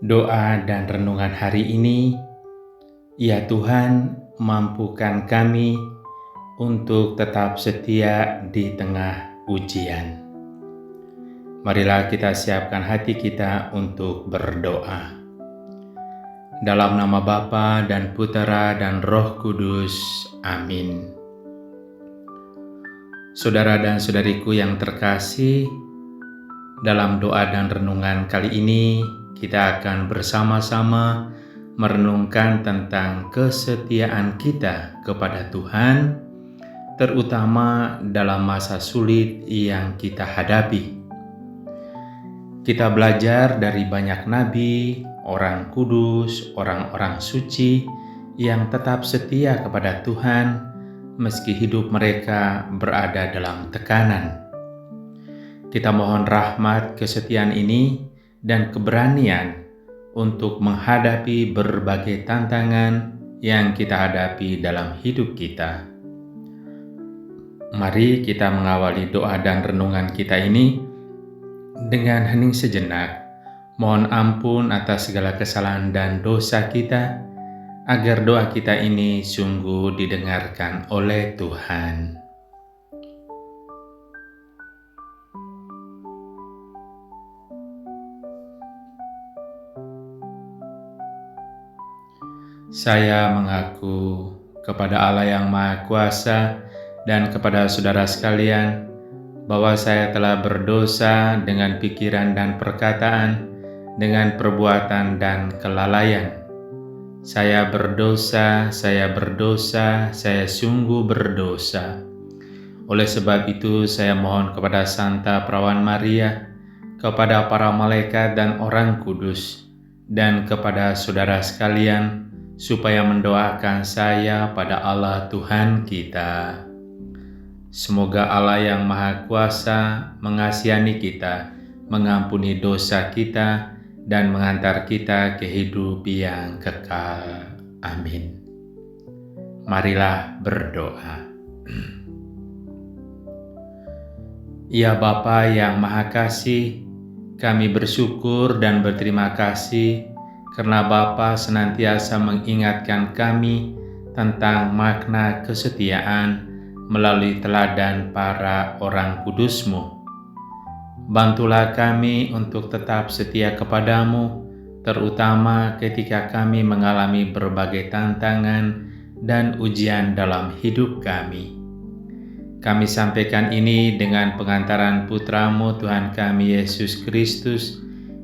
Doa dan renungan hari ini, ya Tuhan, mampukan kami untuk tetap setia di tengah ujian. Marilah kita siapkan hati kita untuk berdoa. Dalam nama Bapa dan Putera dan Roh Kudus. Amin. Saudara dan saudariku yang terkasih, dalam doa dan renungan kali ini kita akan bersama-sama merenungkan tentang kesetiaan kita kepada Tuhan, terutama dalam masa sulit yang kita hadapi. Kita belajar dari banyak nabi, orang kudus, orang-orang suci yang tetap setia kepada Tuhan meski hidup mereka berada dalam tekanan. Kita mohon rahmat kesetiaan ini dan keberanian untuk menghadapi berbagai tantangan yang kita hadapi dalam hidup kita. Mari kita mengawali doa dan renungan kita ini dengan hening sejenak, mohon ampun atas segala kesalahan dan dosa kita, agar doa kita ini sungguh didengarkan oleh Tuhan. Saya mengaku kepada Allah yang Maha Kuasa dan kepada saudara sekalian bahwa saya telah berdosa dengan pikiran dan perkataan, dengan perbuatan dan kelalaian. Saya berdosa, saya sungguh berdosa. Oleh sebab itu saya mohon kepada Santa Perawan Maria, kepada para malaikat dan orang kudus, dan kepada saudara sekalian, supaya mendoakan saya pada Allah Tuhan kita. Semoga Allah yang Maha Kuasa mengasihani kita, mengampuni dosa kita, dan mengantar kita ke hidup yang kekal. Amin. Marilah berdoa. Ya Bapa yang Maha Kasih, kami bersyukur dan berterima kasih karena Bapa senantiasa mengingatkan kami tentang makna kesetiaan melalui teladan para orang kudus-Mu. Bantulah kami untuk tetap setia kepadamu, terutama ketika kami mengalami berbagai tantangan dan ujian dalam hidup kami. Kami sampaikan ini dengan pengantaran Putra-Mu Tuhan kami Yesus Kristus,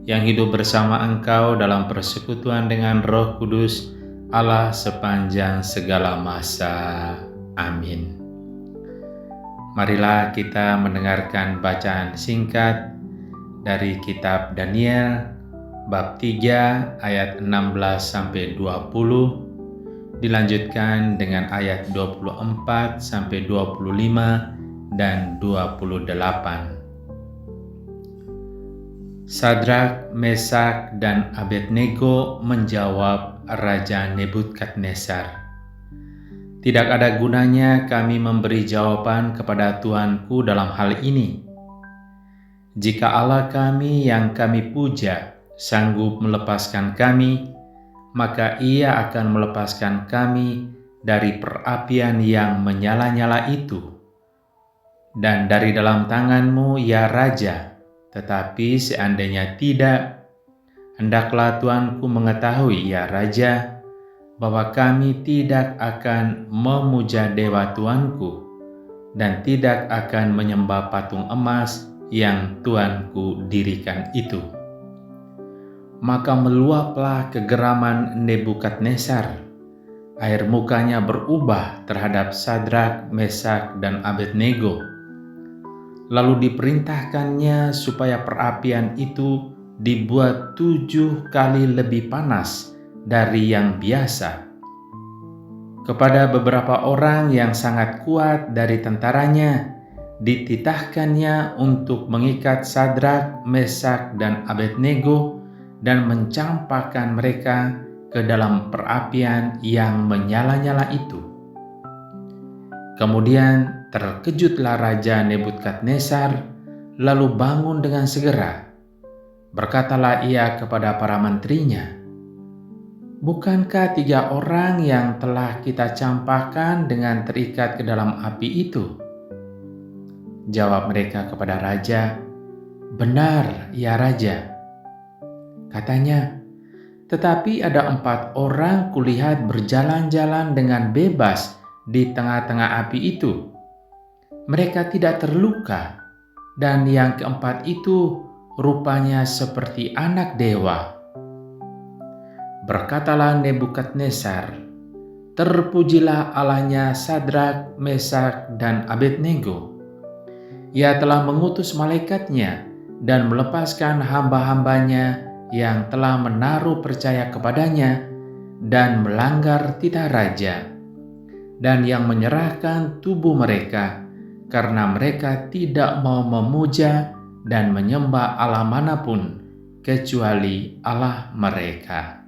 yang hidup bersama Engkau dalam persekutuan dengan Roh Kudus, Allah sepanjang segala masa. Amin. Marilah kita mendengarkan bacaan singkat dari kitab Daniel bab 3 ayat 16-20, dilanjutkan dengan ayat 24-25 dan 28. Sadrak, Mesak, dan Abednego menjawab Raja Nebukadnezar, "Tidak ada gunanya kami memberi jawaban kepada Tuanku dalam hal ini. Jika Allah kami yang kami puja sanggup melepaskan kami, maka Ia akan melepaskan kami dari perapian yang menyala-nyala itu. Dan dari dalam tangan-Mu, ya Raja, tetapi seandainya tidak, hendaklah Tuanku mengetahui, ya Raja, bahwa kami tidak akan memuja dewa Tuanku dan tidak akan menyembah patung emas yang Tuanku dirikan itu." Maka meluaplah kegeraman Nebukadnezar. Air mukanya berubah terhadap Sadrak, Mesak, dan Abednego. Lalu diperintahkannya supaya perapian itu dibuat 7 kali lebih panas dari yang biasa. Kepada beberapa orang yang sangat kuat dari tentaranya, dititahkannya untuk mengikat Sadrak, Mesak, dan Abednego dan mencampakkan mereka ke dalam perapian yang menyala-nyala itu. Kemudian terkejutlah Raja Nebukadnezar, lalu bangun dengan segera. Berkatalah ia kepada para menterinya, "Bukankah 3 orang yang telah kita campakkan dengan terikat ke dalam api itu?" Jawab mereka kepada raja, "Benar, ya raja." Katanya, "Tetapi ada 4 orang kulihat berjalan-jalan dengan bebas di tengah-tengah api itu. Mereka tidak terluka, dan yang keempat itu rupanya seperti anak dewa." Berkatalah Nebukadnezar, "Terpujilah Allahnya Sadrak, Mesak, dan Abednego. Ia telah mengutus malaikatnya dan melepaskan hamba-hambanya yang telah menaruh percaya kepadanya dan melanggar titah raja, dan yang menyerahkan tubuh mereka karena mereka tidak mau memuja dan menyembah Allah manapun kecuali Allah mereka."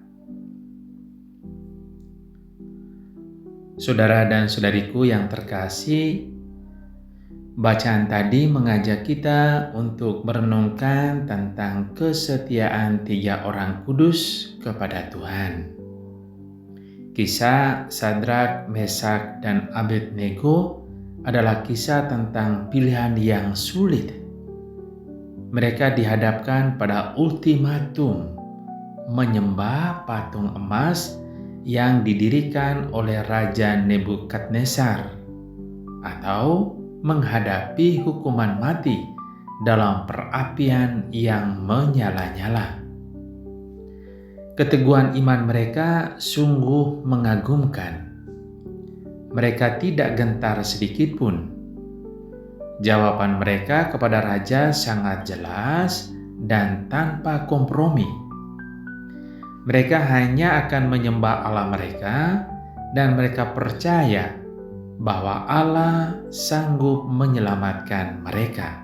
Saudara dan saudariku yang terkasih, bacaan tadi mengajak kita untuk merenungkan tentang kesetiaan 3 orang kudus kepada Tuhan. Kisah Sadrak, Mesak, dan Abednego adalah kisah tentang pilihan yang sulit. Mereka dihadapkan pada ultimatum menyembah patung emas yang didirikan oleh Raja Nebukadnezar, atau menghadapi hukuman mati dalam perapian yang menyala-nyala. Keteguhan iman mereka sungguh mengagumkan. Mereka tidak gentar sedikit pun. Jawaban mereka kepada raja sangat jelas dan tanpa kompromi. Mereka hanya akan menyembah Allah mereka, dan mereka percaya bahwa Allah sanggup menyelamatkan mereka.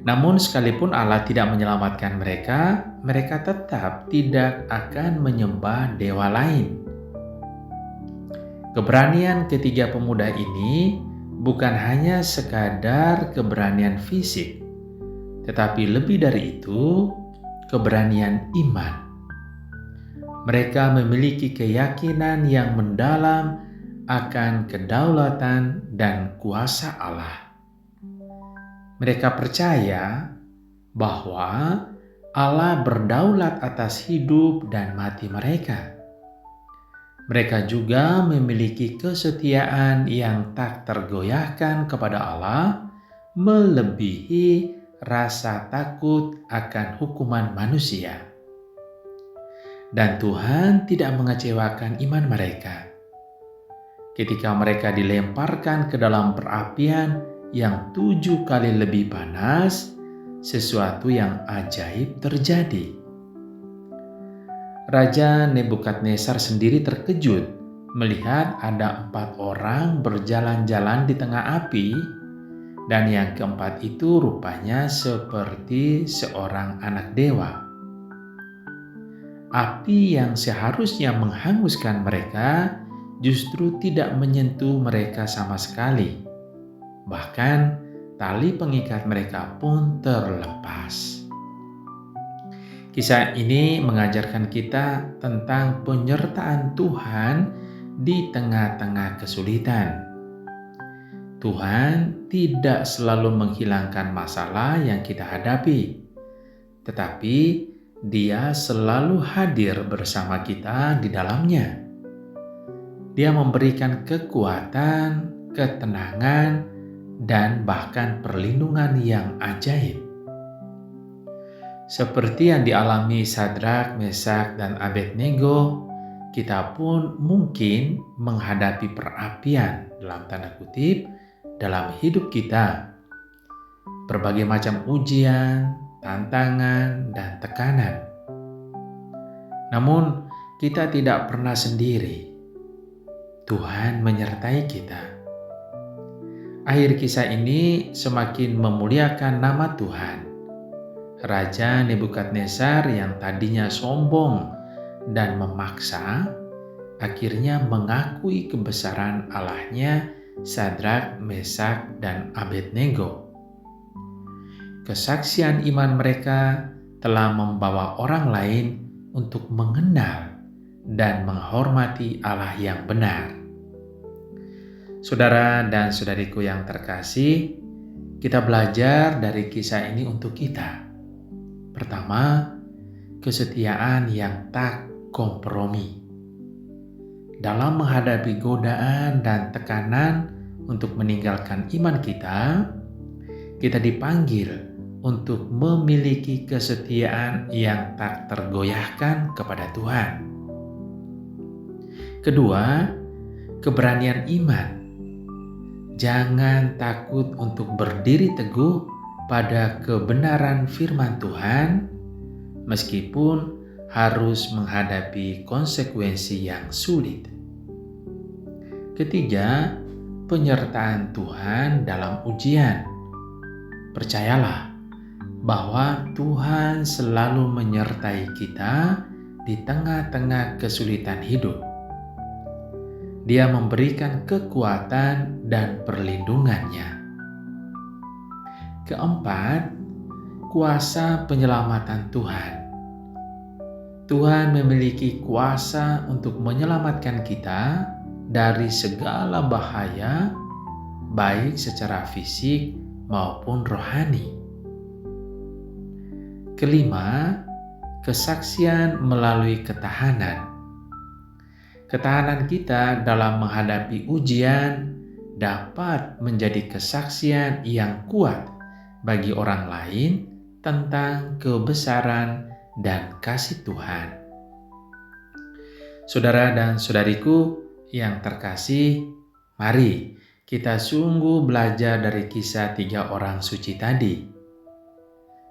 Namun sekalipun Allah tidak menyelamatkan mereka, mereka tetap tidak akan menyembah dewa lain. Keberanian ketiga pemuda ini bukan hanya sekadar keberanian fisik, tetapi lebih dari itu, keberanian iman. Mereka memiliki keyakinan yang mendalam akan kedaulatan dan kuasa Allah. Mereka percaya bahwa Allah berdaulat atas hidup dan mati mereka. Mereka juga memiliki kesetiaan yang tak tergoyahkan kepada Allah, melebihi rasa takut akan hukuman manusia. Dan Tuhan tidak mengecewakan iman mereka. Ketika mereka dilemparkan ke dalam perapian yang 7 kali lebih panas, sesuatu yang ajaib terjadi. Raja Nebukadnezar sendiri terkejut melihat ada 4 orang berjalan-jalan di tengah api, dan yang keempat itu rupanya seperti seorang anak dewa. Api yang seharusnya menghanguskan mereka justru tidak menyentuh mereka sama sekali. Bahkan tali pengikat mereka pun terlepas. Kisah ini mengajarkan kita tentang penyertaan Tuhan di tengah-tengah kesulitan. Tuhan tidak selalu menghilangkan masalah yang kita hadapi, tetapi Dia selalu hadir bersama kita di dalamnya. Dia memberikan kekuatan, ketenangan, dan bahkan perlindungan yang ajaib. Seperti yang dialami Sadrak, Mesak, dan Abednego, kita pun mungkin menghadapi perapian dalam tanda kutip dalam hidup kita. Berbagai macam ujian, tantangan, dan tekanan. Namun, kita tidak pernah sendiri. Tuhan menyertai kita. Akhir kisah ini semakin memuliakan nama Tuhan. Raja Nebukadnezar yang tadinya sombong dan memaksa, akhirnya mengakui kebesaran Allahnya Sadrak, Mesak, dan Abednego. kesaksian iman mereka telah membawa orang lain untuk mengenal dan menghormati Allah yang benar. Saudara dan saudariku yang terkasih, kita belajar dari kisah ini untuk kita. Pertama, kesetiaan yang tak kompromi. Dalam menghadapi godaan dan tekanan untuk meninggalkan iman kita dipanggil untuk memiliki kesetiaan yang tak tergoyahkan kepada Tuhan. Kedua, keberanian iman. Jangan takut untuk berdiri teguh pada kebenaran firman Tuhan, meskipun harus menghadapi konsekuensi yang sulit. Ketiga, penyertaan Tuhan dalam ujian. Percayalah bahwa Tuhan selalu menyertai kita di tengah-tengah kesulitan hidup. Dia memberikan kekuatan dan perlindungannya. Keempat, kuasa penyelamatan Tuhan. Tuhan memiliki kuasa untuk menyelamatkan kita dari segala bahaya, baik secara fisik maupun rohani. Kelima, kesaksian melalui ketahanan. Ketahanan kita dalam menghadapi ujian dapat menjadi kesaksian yang kuat bagi orang lain tentang kebesaran dan kasih Tuhan. Saudara dan saudariku yang terkasih, mari kita sungguh belajar dari kisah 3 orang suci tadi.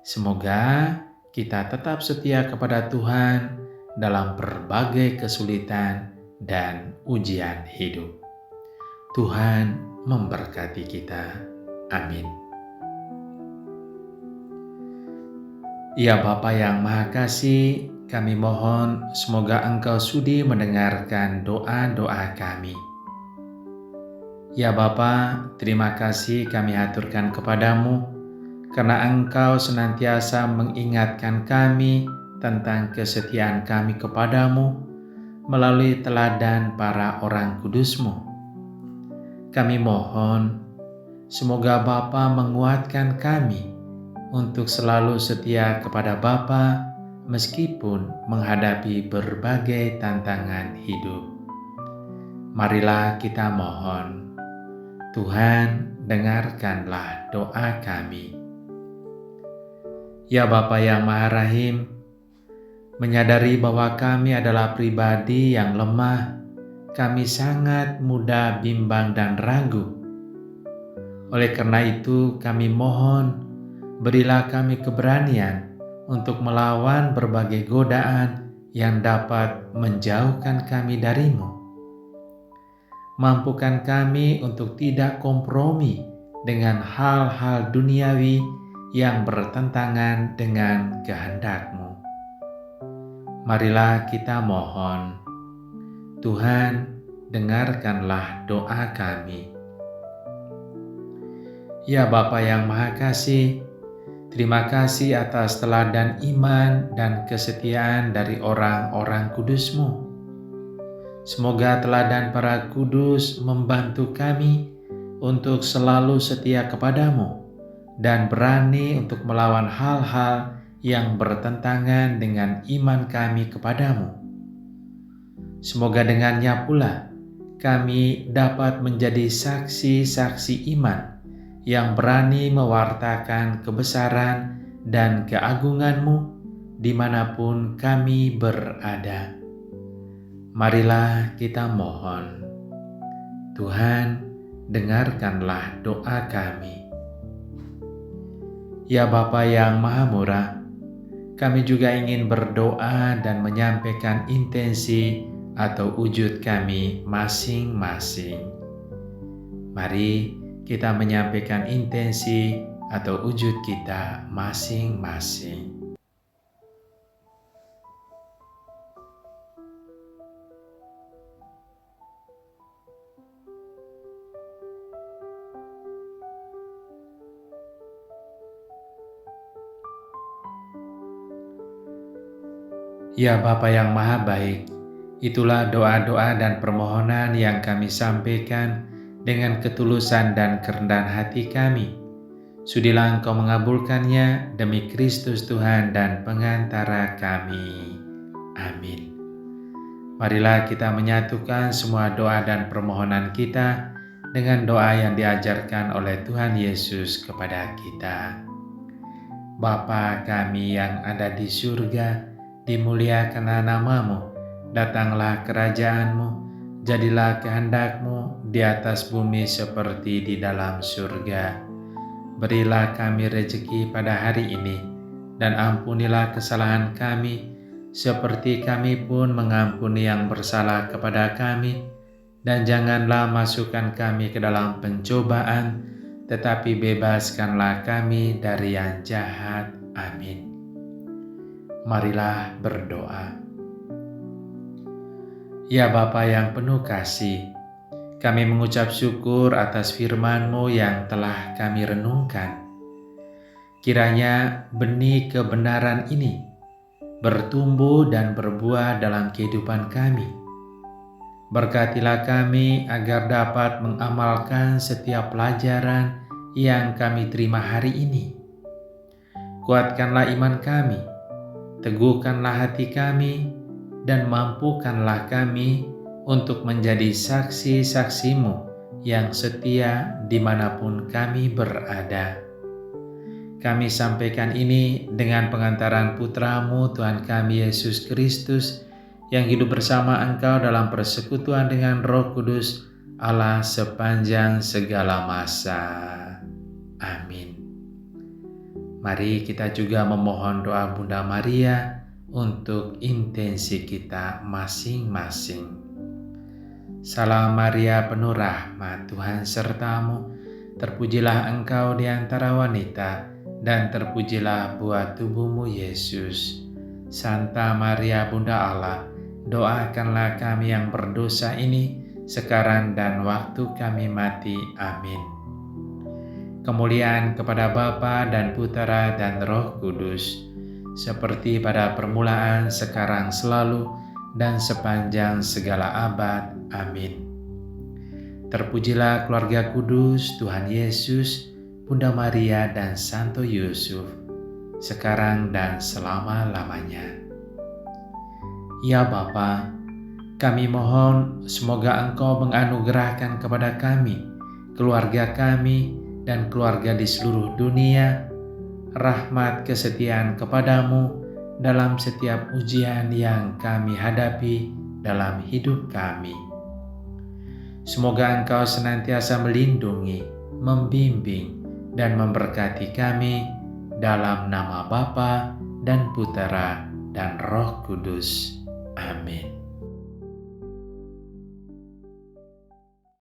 Semoga kita tetap setia kepada Tuhan dalam berbagai kesulitan dan ujian hidup. Tuhan memberkati kita. Amin. Ya Bapa yang Maha Kasih, kami mohon semoga Engkau sudi mendengarkan doa-doa kami. Ya Bapa, terima kasih kami haturkan kepadamu karena Engkau senantiasa mengingatkan kami tentang kesetiaan kami kepadamu melalui teladan para orang kudus-Mu. Kami mohon, semoga Bapa menguatkan kami untuk selalu setia kepada Bapa meskipun menghadapi berbagai tantangan hidup. Marilah kita mohon, Tuhan dengarkanlah doa kami. Ya Bapa yang Maha Rahim, menyadari bahwa kami adalah pribadi yang lemah, kami sangat mudah bimbang dan ragu. Oleh karena itu, kami mohon, berilah kami keberanian untuk melawan berbagai godaan yang dapat menjauhkan kami dari-Mu. Mampukan kami untuk tidak kompromi dengan hal-hal duniawi yang bertentangan dengan kehendak-Mu. Marilah kita mohon, Tuhan dengarkanlah doa kami. Ya Bapa yang Maha Kasih, terima kasih atas teladan iman dan kesetiaan dari orang-orang kudus-Mu. Semoga teladan para kudus membantu kami untuk selalu setia kepadamu dan berani untuk melawan hal-hal yang bertentangan dengan iman kami kepadamu. Semoga dengannya pula kami dapat menjadi saksi-saksi iman yang berani mewartakan kebesaran dan keagungan-Mu dimanapun kami berada. Marilah kita mohon, Tuhan dengarkanlah doa kami. Ya Bapa yang Maha Murah, kami juga ingin berdoa dan menyampaikan intensi atau wujud kami masing-masing. Mari kita menyampaikan intensi atau wujud kita masing-masing. Ya Bapa yang Maha Baik, itulah doa-doa dan permohonan yang kami sampaikan dengan ketulusan dan kerendahan hati kami. Sudilah Engkau mengabulkannya demi Kristus Tuhan dan pengantara kami. Amin. Marilah kita menyatukan semua doa dan permohonan kita dengan doa yang diajarkan oleh Tuhan Yesus kepada kita. Bapa kami yang ada di surga, dimuliakanlah namamu, datanglah kerajaanmu, jadilah kehendakmu di atas bumi seperti di dalam surga. Berilah kami rejeki pada hari ini, dan ampunilah kesalahan kami, seperti kami pun mengampuni yang bersalah kepada kami, dan janganlah masukkan kami ke dalam pencobaan, tetapi bebaskanlah kami dari yang jahat. Amin. Marilah berdoa. Ya Bapa yang penuh kasih, kami mengucap syukur atas firman-Mu yang telah kami renungkan. Kiranya benih kebenaran ini bertumbuh dan berbuah dalam kehidupan kami. Berkatilah kami agar dapat mengamalkan setiap pelajaran yang kami terima hari ini. Kuatkanlah iman kami, teguhkanlah hati kami, dan mampukanlah kami untuk menjadi saksi-saksi-Mu yang setia dimanapun kami berada. Kami sampaikan ini dengan pengantaran Putra-Mu Tuhan kami Yesus Kristus, yang hidup bersama Engkau dalam persekutuan dengan Roh Kudus, Allah sepanjang segala masa. Amin. Mari kita juga memohon doa Bunda Maria untuk intensi kita masing-masing. Salam Maria, penuh rahmat, Tuhan sertamu. Terpujilah Engkau di antara wanita, dan terpujilah buah tubuhmu Yesus. Santa Maria Bunda Allah, doakanlah kami yang berdosa ini sekarang dan waktu kami mati. Amin. Kemuliaan kepada Bapa dan Putera dan Roh Kudus, seperti pada permulaan, sekarang, selalu, dan sepanjang segala abad. Amin. Terpujilah keluarga kudus Tuhan Yesus, Bunda Maria, dan Santo Yusuf, sekarang dan selama-lamanya. Ya Bapa, kami mohon semoga Engkau menganugerahkan kepada kami, keluarga kami, dan keluarga di seluruh dunia, rahmat kesetiaan kepadamu dalam setiap ujian yang kami hadapi dalam hidup kami. Semoga Engkau senantiasa melindungi, membimbing, dan memberkati kami dalam nama Bapa dan Putera dan Roh Kudus. Amin.